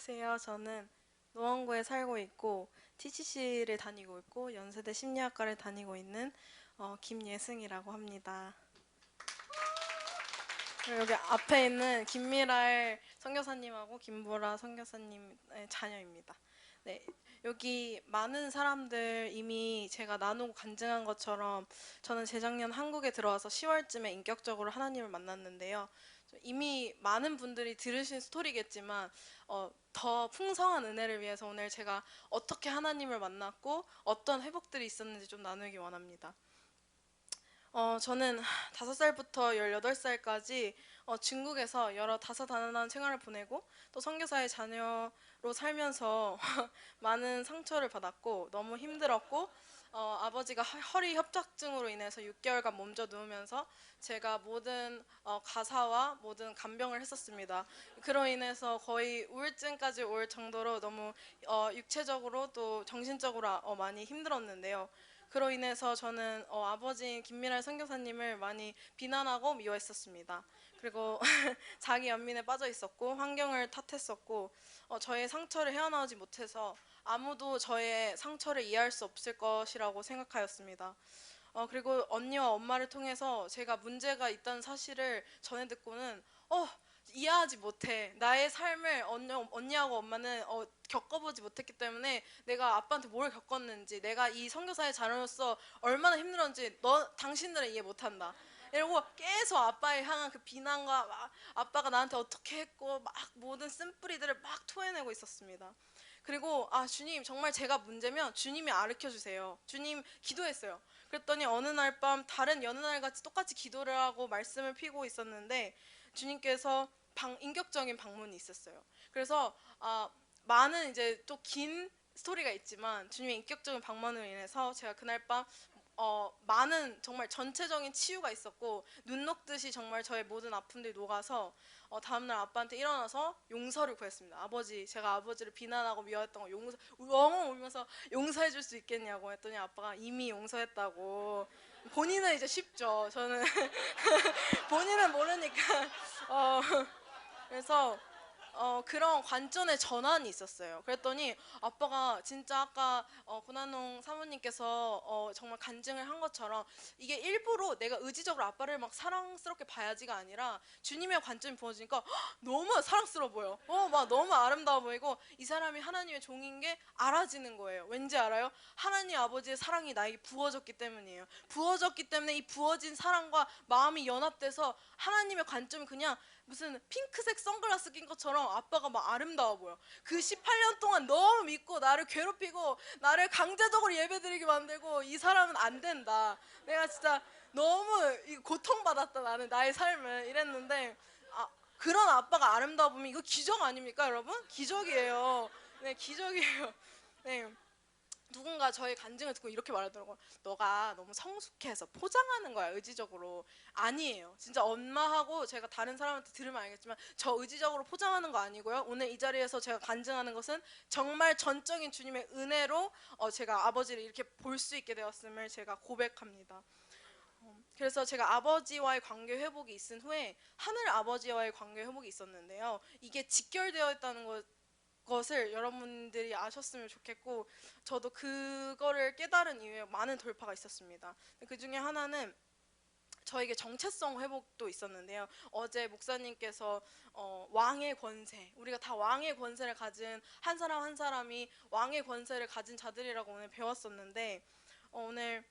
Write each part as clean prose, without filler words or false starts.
안녕하세요. 저는 노원구에 살고 있고 TCC를 다니고 있고 연세대 심리학과를 다니고 있는 김예승이라고 합니다. 그리고 여기 앞에 있는 김미랄 선교사님하고 김보라 선교사님의 자녀입니다. 네, 여기 많은 사람들 이미 제가 나누고 간증한 것처럼 저는 재작년 한국에 들어와서 10월쯤에 인격적으로 하나님을 만났는데요. 이미 많은 분들이 들으신 스토리겠지만 더 풍성한 은혜를 위해서 오늘 제가 어떻게 하나님을 만났고 어떤 회복들이 있었는지 좀 나누기 원합니다. 저는 5살부터 18살까지 중국에서 여러 다사다난한 생활을 보내고 또 선교사의 자녀로 살면서 많은 상처를 받았고 너무 힘들었고 아버지가 허리 협착증으로 인해서 6개월간 몸져 누우면서 제가 모든 가사와 모든 간병을 했었습니다. 그로 인해서 거의 우울증까지 올 정도로 너무 육체적으로 또 정신적으로 많이 힘들었는데요. 그로 인해서 저는 아버지인 김미랄 선교사님을 많이 비난하고 미워했었습니다. 그리고 자기 연민에 빠져 있었고 환경을 탓했었고 저의 상처를 헤어나오지 못해서 아무도 저의 상처를 이해할 수 없을 것이라고 생각하였습니다. 그리고 언니와 엄마를 통해서 제가 문제가 있다는 사실을 전해 듣고는 이해하지 못해. 나의 삶을 언니하고 엄마는 겪어보지 못했기 때문에 내가 아빠한테 뭘 겪었는지, 내가 이 선교사의 자녀로서 얼마나 힘들었는지 당신들은 이해 못한다. 이러고 계속 아빠에 향한 그 비난과 막 아빠가 나한테 어떻게 했고 막 모든 쓴뿌리들을 막 토해내고 있었습니다. 그리고 주님 정말 제가 문제면 주님이 알려 주세요. 주님 기도했어요. 그랬더니 어느 날 밤 다른 여느 날 같이 똑같이 기도를 하고 말씀을 피고 있었는데 주님께서 인격적인 방문이 있었어요. 그래서 많은 이제 또 긴 스토리가 있지만 주님의 인격적인 방문으로 인해서 제가 그날 밤 많은 정말 전체적인 치유가 있었고 눈 녹듯이 정말 저의 모든 아픔들이 녹아서 다음날 아빠한테 일어나서 용서를 구했습니다. 아버지, 제가 아버지를 비난하고 미워했던 거 엉엉 울면서 용서해 줄 수 있겠냐고 했더니 아빠가 이미 용서했다고. 본인은 이제 쉽죠. 저는 본인은 모르니까 어, 그래서 그런 관점의 전환이 있었어요. 그랬더니 아빠가 진짜 아까 고난홍 사모님께서 정말 간증을 한 것처럼 이게 일부러 내가 의지적으로 아빠를 막 사랑스럽게 봐야지가 아니라 주님의 관점이 부어지니까 너무 사랑스러워 보여. 막 너무 아름다워 보이고 이 사람이 하나님의 종인 게 알아지는 거예요. 왠지 알아요? 하나님 아버지의 사랑이 나에게 부어졌기 때문이에요. 부어졌기 때문에 이 부어진 사랑과 마음이 연합돼서 하나님의 관점이 그냥 무슨 핑크색 선글라스 낀 것처럼 아빠가 막 아름다워 보여. 그 18년 동안 너무 믿고 나를 괴롭히고 나를 강제적으로 예배드리게 만들고 이 사람은 안 된다. 내가 진짜 너무 고통받았다 나는 나의 삶을 이랬는데 그런 아빠가 아름다워 보면 이거 기적 아닙니까 여러분? 기적이에요. 네, 기적이에요. 네. 누군가 저의 간증을 듣고 이렇게 말하더라고요. 너가 너무 성숙해서 포장하는 거야 의지적으로. 아니에요. 진짜 엄마하고 제가 다른 사람한테 들으면 알겠지만 저 의지적으로 포장하는 거 아니고요. 오늘 이 자리에서 제가 간증하는 것은 정말 전적인 주님의 은혜로 제가 아버지를 이렇게 볼 수 있게 되었음을 제가 고백합니다. 그래서 제가 아버지와의 관계 회복이 있은 후에 하늘 아버지와의 관계 회복이 있었는데요. 이게 직결되어 있다는 것을 여러분들이 아셨으면 좋겠고 저도 그거를 깨달은 이후에 많은 돌파가 있었습니다. 그 중에 하나는 저에게 정체성 회복도 있었는데요. 어제 목사님께서 왕의 권세, 우리가 다 왕의 권세를 가진 한 사람 한 사람이 왕의 권세를 가진 자들이라고 오늘 배웠었는데 오늘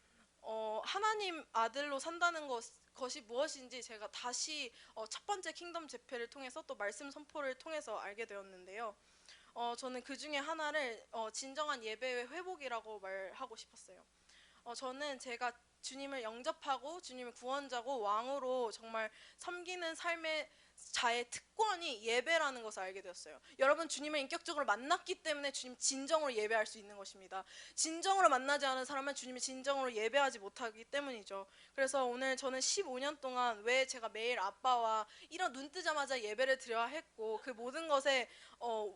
하나님 아들로 산다는 것이 무엇인지 제가 다시 첫 번째 킹덤 재패를 통해서 또 말씀 선포를 통해서 알게 되었는데요. 저는 그 중에 하나를 진정한 예배의 회복이라고 말하고 싶었어요. 저는 제가 주님을 영접하고 주님을 구원자고 왕으로 정말 섬기는 삶의 자의 특권이 예배라는 것을 알게 되었어요. 여러분 주님을 인격적으로 만났기 때문에 주님 진정으로 예배할 수 있는 것입니다. 진정으로 만나지 않은 사람은 주님을 진정으로 예배하지 못하기 때문이죠. 그래서 오늘 저는 15년 동안 왜 제가 매일 아빠와 이런 눈 뜨자마자 예배를 드려야 했고 그 모든 것에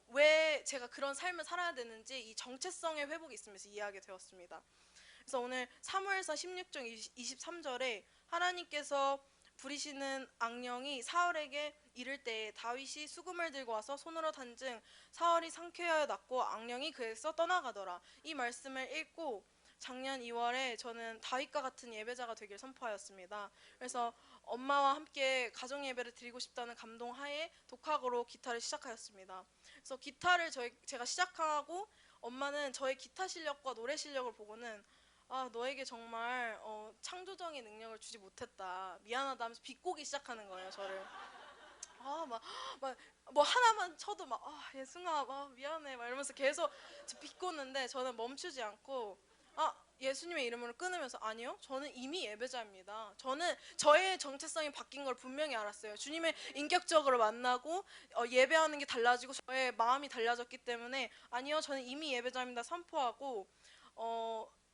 왜 제가 그런 삶을 살아야 되는지 이 정체성의 회복이 있으면서 이해하게 되었습니다. 그래서 오늘 사무엘상 16장 23절에 하나님께서 부리시는 악령이 사울에게 이를 때 다윗이 수금을 들고 와서 손으로 단증 사울이 상쾌하여 났고 악령이 그에서 떠나가더라. 이 말씀을 읽고 작년 2월에 저는 다윗과 같은 예배자가 되길 선포하였습니다. 그래서 엄마와 함께 가정 예배를 드리고 싶다는 감동 하에 독학으로 기타를 시작하였습니다. 그래서 기타를 제가 시작하고 엄마는 저의 기타 실력과 노래 실력을 보고는 너에게 정말 창조적인 능력을 주지 못했다. 미안하다 하면서 비꼬기 시작하는 거예요, 저를. 뭐 하나만 쳐도 예승아, 미안해, 막 이러면서 계속 비꼬는데 저는 멈추지 않고, 예수님의 이름으로 끊으면서, 아니요, 저는 이미 예배자입니다. 저는 저의 정체성이 바뀐 걸 분명히 알았어요. 주님을 인격적으로 만나고 예배하는 게 달라지고 저의 마음이 달라졌기 때문에, 아니요, 저는 이미 예배자입니다 선포하고,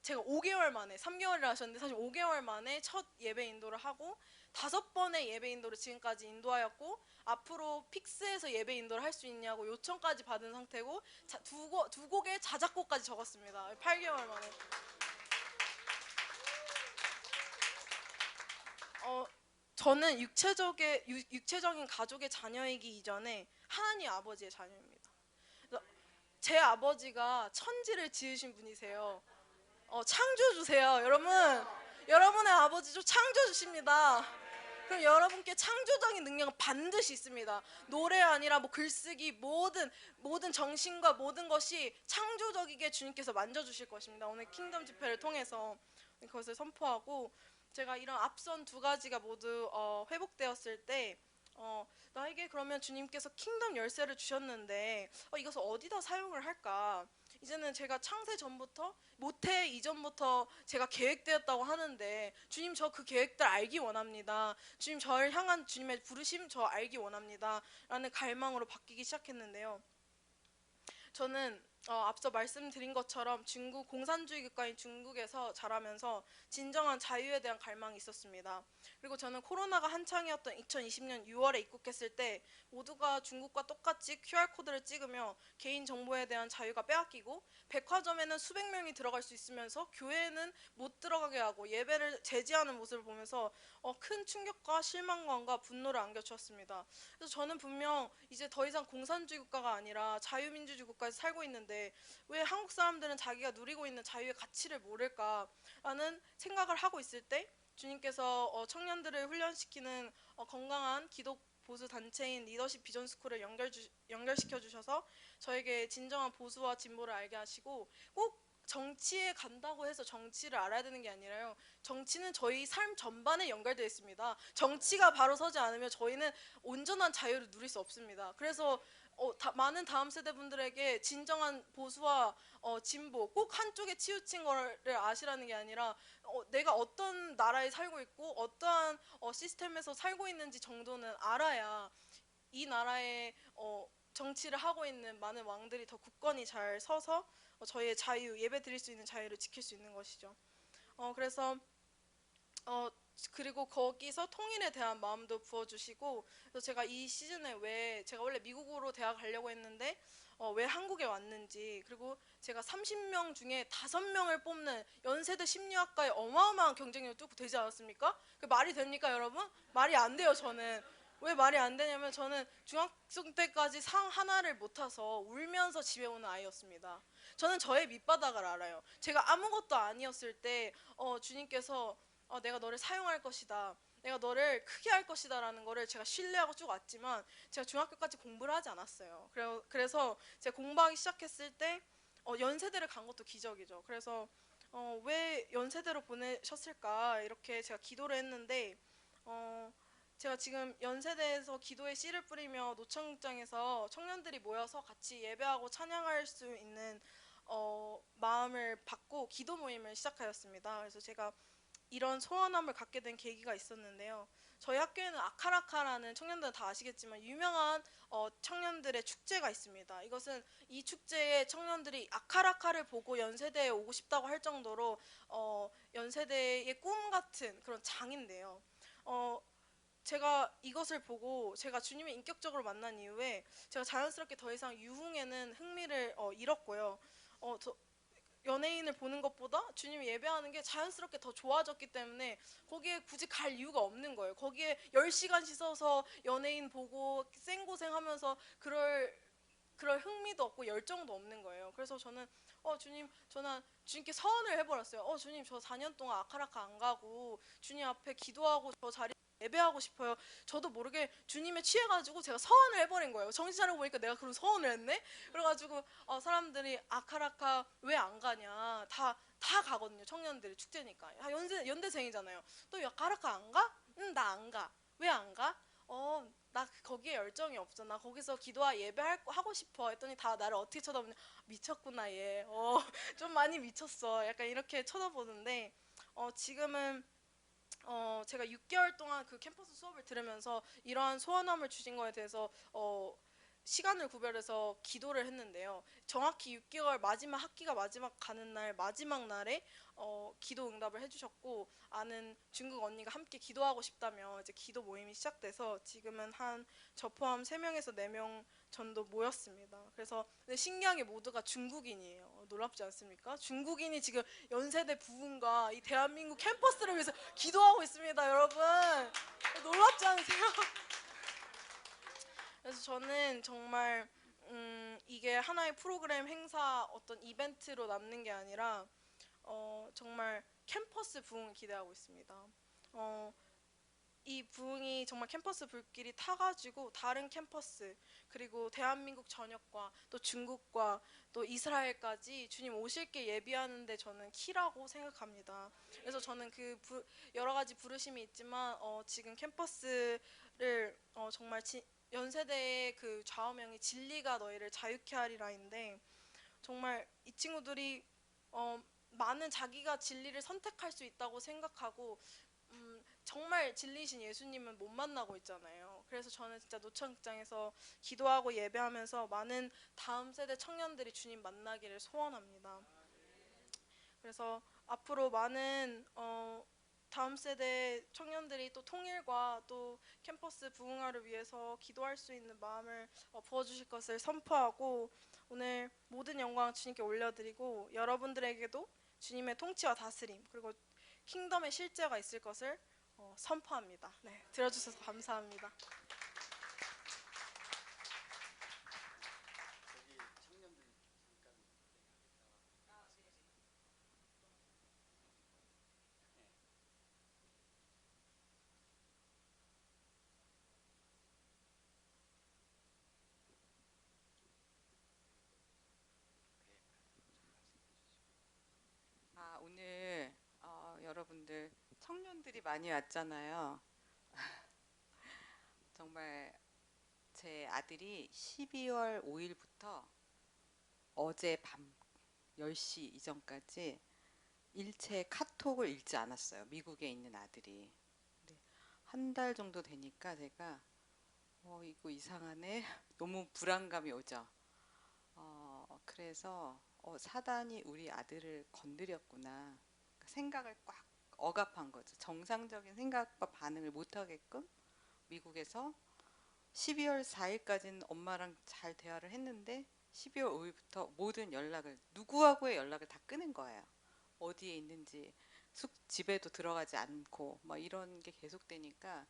제가 5개월 만에, 3개월을 하셨는데 사실 5개월 만에 첫 예배 인도를 하고 5번의 예배 인도를 지금까지 인도하였고, 앞으로 픽스에서 예배 인도를 할 수 있냐고 요청까지 받은 상태고, 두 곡의 자작곡까지 적었습니다. 8개월 만에. 저는 육체적인 가족의 자녀이기 이전에 하나님 아버지의 자녀입니다. 제 아버지가 천지를 지으신 분이세요. 창조주세요. 여러분의 아버지도 창조주십니다. 그럼 여러분께 창조적인 능력은 반드시 있습니다. 노래 아니라 뭐 글쓰기, 모든 정신과 모든 것이 창조적이게 주님께서 만져주실 것입니다. 오늘 킹덤 집회를 통해서 그것을 선포하고, 제가 이런 앞선 두 가지가 모두 회복되었을 때 나에게 그러면 주님께서 킹덤 열쇠를 주셨는데 이것을 어디다 사용을 할까? 이제는 제가 창세 전부터, 모태 이전부터 제가 계획되었다고 하는데, 주님, 저 그 계획들 알기 원합니다. 주님, 저를 향한 주님의 부르심 저 알기 원합니다 라는 갈망으로 바뀌기 시작했는데요. 저는 앞서 말씀드린 것처럼 중국 공산주의 국가인 중국에서 자라면서 진정한 자유에 대한 갈망이 있었습니다. 그리고 저는 코로나가 한창이었던 2020년 6월에 입국했을 때 모두가 중국과 똑같이 QR코드를 찍으며 개인정보에 대한 자유가 빼앗기고, 백화점에는 수백 명이 들어갈 수 있으면서 교회에는 못 들어가게 하고 예배를 제지하는 모습을 보면서 큰 충격과 실망감과 분노를 안겨주었습니다. 그래서 저는 분명 이제 더 이상 공산주의 국가가 아니라 자유민주주의 국가에서 살고 있는데 왜 한국 사람들은 자기가 누리고 있는 자유의 가치를 모를까라는 생각을 하고 있을 때, 주님께서 청년들을 훈련시키는 건강한 기독 보수 단체인 리더십 비전 스쿨을 연결시켜 주셔서 저에게 진정한 보수와 진보를 알게 하시고, 꼭 정치에 간다고 해서 정치를 알아야 되는 게 아니라요, 정치는 저희 삶 전반에 연결되어 있습니다. 정치가 바로 서지 않으면 저희는 온전한 자유를 누릴 수 없습니다. 그래서 많은 다음 세대 분들에게 진정한 보수와 진보, 꼭 한쪽에 치우친 거를 아시라는 게 아니라 내가 어떤 나라에 살고 있고 어떠한 시스템에서 살고 있는지 정도는 알아야 이 나라의 정치를 하고 있는 많은 왕들이 더 굳건히 잘 서서 저희의 자유, 예배 드릴 수 있는 자유를 지킬 수 있는 것이죠. 그래서 그리고 거기서 통일에 대한 마음도 부어주시고, 그래서 제가 이 시즌에 왜 제가 원래 미국으로 대학 가려고 했는데 왜 한국에 왔는지, 그리고 제가 30명 중에 5명을 뽑는 연세대 심리학과의 어마어마한 경쟁력을 뚫고 되지 않았습니까? 그 말이 됩니까, 여러분? 말이 안 돼요. 저는 왜 말이 안 되냐면, 저는 중학생 때까지 상 하나를 못 타서 울면서 집에 오는 아이였습니다. 저는 저의 밑바닥을 알아요. 제가 아무것도 아니었을 때 주님께서 내가 너를 사용할 것이다, 내가 너를 크게 할 것이다 라는 거를 제가 신뢰하고 쭉 왔지만, 제가 중학교까지 공부를 하지 않았어요. 그래서 제가 공부하기 시작했을 때 연세대를 간 것도 기적이죠. 그래서 왜 연세대로 보내셨을까 이렇게 제가 기도를 했는데, 제가 지금 연세대에서 기도의 씨를 뿌리며 노천국장에서 청년들이 모여서 같이 예배하고 찬양할 수 있는 마음을 받고 기도 모임을 시작하였습니다. 그래서 제가 이런 소원함을 갖게 된 계기가 있었는데요. 저희 학교에는 아카라카라는, 청년들은 다 아시겠지만 유명한 청년들의 축제가 있습니다. 이것은 이 축제에 청년들이 아카라카를 보고 연세대에 오고 싶다고 할 정도로 연세대의 꿈 같은 그런 장인데요. 제가 이것을 보고 제가 주님을 인격적으로 만난 이후에 제가 자연스럽게 더 이상 유흥에는 흥미를 잃었고요. 연예인을 보는 것보다 주님 예배하는 게 자연스럽게 더 좋아졌기 때문에 거기에 굳이 갈 이유가 없는 거예요. 거기에 10시간 씻어서 연예인 보고 생고생하면서 그럴 흥미도 없고 열정도 없는 거예요. 그래서 저는 주님, 저는 주님께 서원을 해버렸어요. 주님, 저 4년 동안 아카라카 안 가고 주님 앞에 기도하고 저 자리 예배하고 싶어요. 저도 모르게 주님에 취해가지고 제가 서원을 해버린 거예요. 정신 차리고 보니까 내가 그런 서원을 했네. 그래가지고 사람들이 아카라카 왜 안 가냐, 다 가거든요. 청년들이 축제니까. 연대생이잖아요. 또 아카라카 안 가? 응, 나 안 가. 왜 안 가? 나 거기에 열정이 없어. 나 거기서 기도와 예배하고 싶어. 했더니 다 나를 어떻게 쳐다보냐. 미쳤구나, 얘. 좀 많이 미쳤어. 약간 이렇게 쳐다보는데, 지금은, 제가 6개월 동안 그 캠퍼스 수업을 들으면서 이러한 소원함을 주신 거에 대해서, 시간을 구별해서 기도를 했는데요. 정확히 6개월 마지막 학기가 마지막 가는 날 마지막 날에 기도 응답을 해주셨고, 아는 중국 언니가 함께 기도하고 싶다며 이제 기도 모임이 시작돼서 지금은 한 저 포함 3명에서 4명 정도 모였습니다. 그래서 근데 신기한 게 모두가 중국인이에요. 놀랍지 않습니까? 중국인이 지금 연세대 부흥과 이 대한민국 캠퍼스를 위해서 기도하고 있습니다, 여러분. 놀랍지 않으세요? 그래서 저는 정말 이게 하나의 프로그램 행사 어떤 이벤트로 남는 게 아니라 정말 캠퍼스 부흥을 기대하고 있습니다. 어, 이 부흥이 정말 캠퍼스 불길이 타가지고 다른 캠퍼스 그리고 대한민국 전역과 또 중국과 또 이스라엘까지 주님 오실 게 예비하는데 저는 키라고 생각합니다. 그래서 저는 여러 가지 부르심이 있지만 지금 캠퍼스를 정말 연세대의 그 좌우명이 진리가 너희를 자유케 하리라인데 정말 이 친구들이 어, 많은 자기가 진리를 선택할 수 있다고 생각하고 정말 진리신 예수님은 못 만나고 있잖아요. 그래서 저는 진짜 노천극장에서 기도하고 예배하면서 많은 다음 세대 청년들이 주님 만나기를 소원합니다. 그래서 앞으로 많은 다음 세대 청년들이 또 통일과 또 캠퍼스 부흥화를 위해서 기도할 수 있는 마음을 부어주실 것을 선포하고 오늘 모든 영광 주님께 올려드리고 여러분들에게도 주님의 통치와 다스림 그리고 킹덤의 실제가 있을 것을 선포합니다. 네, 들어주셔서 감사합니다. 오늘 여러분들 청년들이 많이 왔잖아요. 정말 제 아들이 12월 5일부터 어제 밤 10시 이전까지 일체 카톡을 읽지 않았어요. 미국에 있는 아들이. 한 달 정도 되니까 제가 이거 이상하네. 너무 불안감이 오죠. 그래서 사단이 우리 아들을 건드렸구나. 생각을 꽉 억압한 거죠. 정상적인 생각과 반응을 못 하게끔 미국에서 12월 4일까지는 엄마랑 잘 대화를 했는데 12월 5일부터 모든 연락을 누구하고의 연락을 다 끊은 거예요. 어디에 있는지 집에도 들어가지 않고 막 이런 게 계속되니까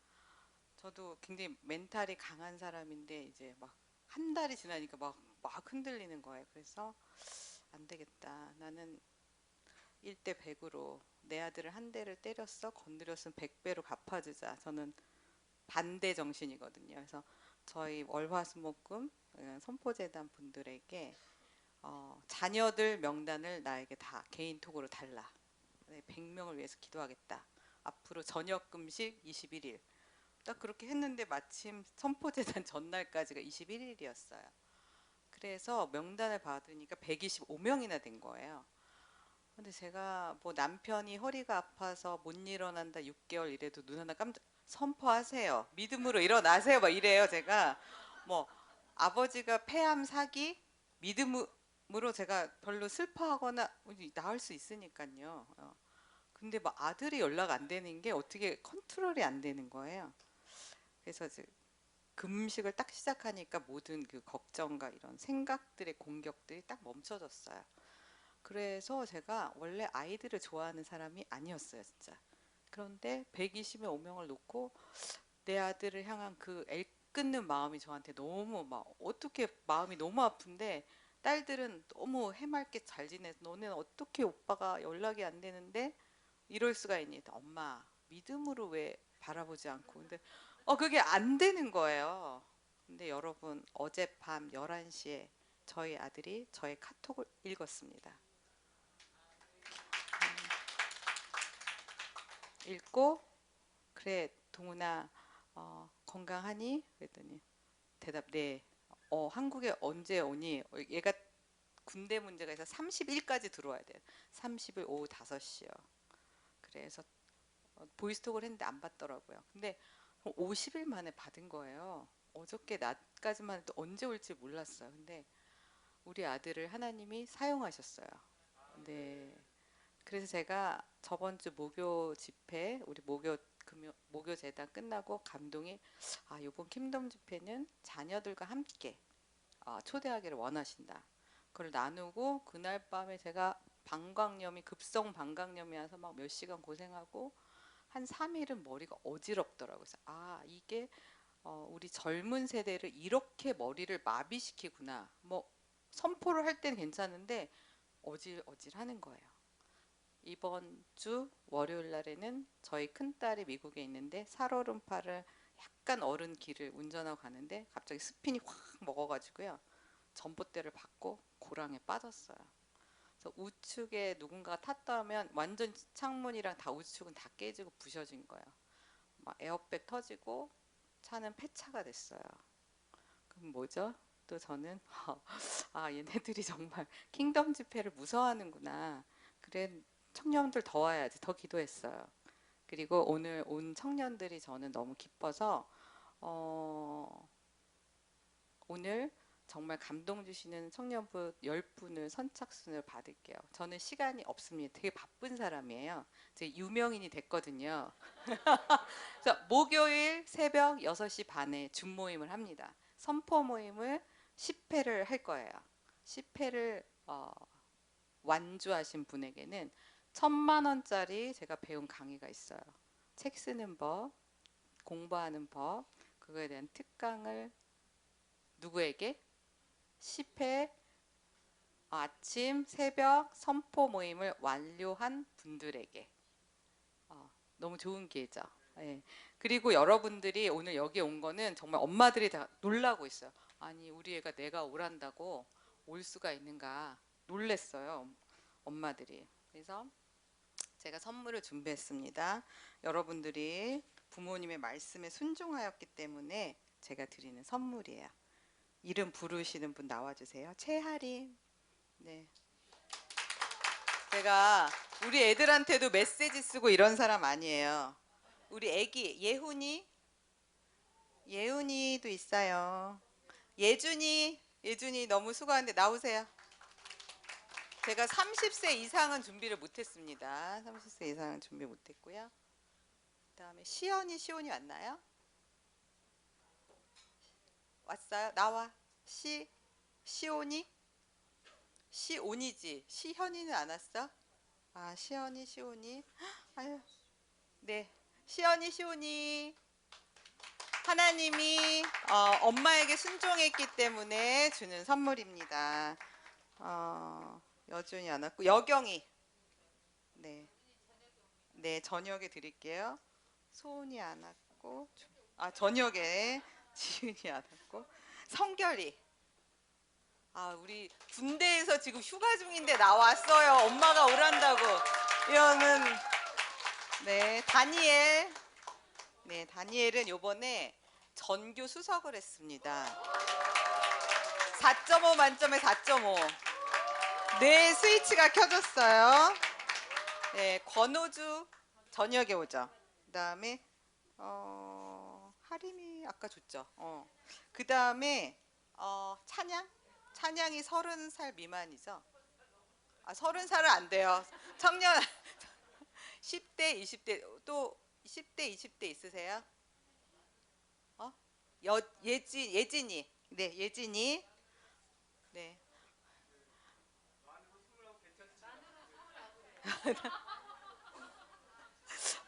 저도 굉장히 멘탈이 강한 사람인데 이제 막 한 달이 지나니까 막 흔들리는 거예요. 그래서 안 되겠다. 나는 1대 100으로 내 아들을 한 대를 때렸어. 건드렸으면 100배로 갚아주자. 저는 반대 정신이거든요. 그래서 저희 월화수목금 선포재단 분들에게 자녀들 명단을 나에게 다 개인톡으로 달라. 100명을 위해서 기도하겠다. 앞으로 저녁 금식 21일. 딱 그렇게 했는데 마침 선포재단 전날까지가 21일이었어요. 그래서 명단을 받으니까 125명이나 된 거예요. 근데 제가 뭐 남편이 허리가 아파서 못 일어난다 6개월 이래도 눈 하나 깜짝 선포하세요. 믿음으로 일어나세요. 막 이래요. 제가 뭐 아버지가 폐암 사기 믿음으로 제가 별로 슬퍼하거나 나을 수 있으니까요. 근데 막 아들이 연락 안 되는 게 어떻게 컨트롤이 안 되는 거예요. 그래서 이제 금식을 딱 시작하니까 모든 그 걱정과 이런 생각들의 공격들이 딱 멈춰졌어요. 그래서 제가 원래 아이들을 좋아하는 사람이 아니었어요, 진짜. 그런데 120에 5명을 놓고 내 아들을 향한 그 애끓는 마음이 저한테 너무 막 어떻게 마음이 너무 아픈데 딸들은 너무 해맑게 잘 지내서 너는 어떻게 오빠가 연락이 안 되는데 이럴 수가 있니? 엄마 믿음으로 왜 바라보지 않고 근데 그게 안 되는 거예요. 근데 여러분 어젯밤 11시에 저희 아들이 저의 카톡을 읽었습니다. 읽고 그래 동훈아 건강하니? 그랬더니 대답 네. 한국에 언제 오니? 얘가 군대 문제가 있어서 30일까지 들어와야 돼요. 30일 오후 5시요. 그래서 보이스톡을 했는데 안 받더라고요. 근데 50일 만에 받은 거예요. 어저께 낮까지만 해도 언제 올지 몰랐어요. 근데 우리 아들을 하나님이 사용하셨어요. 네. 그래서 제가 저번 주 목요 집회 우리 목요 재단 끝나고 감동이 이번 킹덤 집회는 자녀들과 함께 초대하기를 원하신다. 그걸 나누고 그날 밤에 제가 급성 방광염이 와서 막 몇 시간 고생하고 한 3일은 머리가 어지럽더라고요. 그래서 이게 우리 젊은 세대를 이렇게 머리를 마비시키구나. 뭐 선포를 할 때는 괜찮은데 어질어질 하는 거예요. 이번 주 월요일 날에는 저희 큰딸이 미국에 있는데 살얼음파를 약간 어른 길을 운전하고 가는데 갑자기 스핀이 확 먹어가지고요. 전봇대를 받고 고랑에 빠졌어요. 그래서 우측에 누군가 탔다면 완전 창문이랑 다 우측은 다 깨지고 부셔진 거예요. 막 에어백 터지고 차는 폐차가 됐어요. 그럼 뭐죠? 또 저는 얘네들이 정말 킹덤 집회를 무서워하는구나. 그래 청년들 더 와야지. 더 기도했어요. 그리고 오늘 온 청년들이 저는 너무 기뻐서 오늘 정말 감동 주시는 청년분 10분을 선착순을 받을게요. 저는 시간이 없습니다. 되게 바쁜 사람이에요. 제가 유명인이 됐거든요. 그래서 목요일 새벽 6시 반에 줌모임을 합니다. 선포 모임을 10회를 할 거예요. 10회를 완주하신 분에게는 1,000만 원짜리 제가 배운 강의가 있어요. 책 쓰는 법, 공부하는 법, 그거에 대한 특강을 누구에게? 10회 아침 새벽 선포 모임을 완료한 분들에게 너무 좋은 기회죠. 예. 그리고 여러분들이 오늘 여기 온 거는 정말 엄마들이 다 놀라고 있어요. 아니 우리 애가 내가 오란다고 올 수가 있는가 놀랬어요. 엄마들이. 그래서 제가 선물을 준비했습니다. 여러분들이 부모님의 말씀에 순종하였기 때문에 제가 드리는 선물이에요. 이름 부르시는 분 나와주세요. 최하림. 네. 제가 우리 애들한테도 메시지 쓰고 이런 사람 아니에요. 우리 애기 예훈이도 있어요. 예준이 너무 수고하는데 나오세요. 제가 30세 이상은 준비를 못했습니다. 30세 이상은 준비 못했고요. 그다음에 시온이 왔나요? 왔어요? 나와. 시온이? 시온이지. 시현이는 안 왔어? 시온이. 아유, 네. 시온이. 하나님이 엄마에게 순종했기 때문에 주는 선물입니다. 여준이 안 왔고 여경이. 네. 네, 저녁에 드릴게요. 소은이 안 왔고 저녁에 지은이 안 왔고 성결이. 우리 군대에서 지금 휴가 중인데 나왔어요. 엄마가 오란다고. 이거는 네, 다니엘. 네, 다니엘은 요번에 전교 수석을 했습니다. 4.5 만점에 4.5. 네, 스위치가 켜졌어요. 네, 권호주 저녁에 오죠. 그다음에 하림이 아까 줬죠. 그다음에 찬양이 30살 미만이죠. 30살은 안 돼요. 청년 10대, 20대 또 10대, 20대 있으세요? 예진이. 네, 예진이. 네.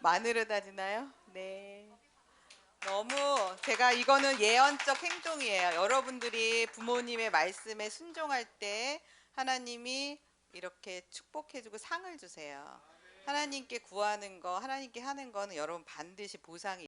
만으로 다지나요? 네. 너무 제가 이거는 예언적 행동이에요. 여러분들이 부모님의 말씀에 순종할 때 하나님이 이렇게 축복해주고 상을 주세요. 하나님께 구하는 거, 하나님께 하는 거는 여러분 반드시 보상이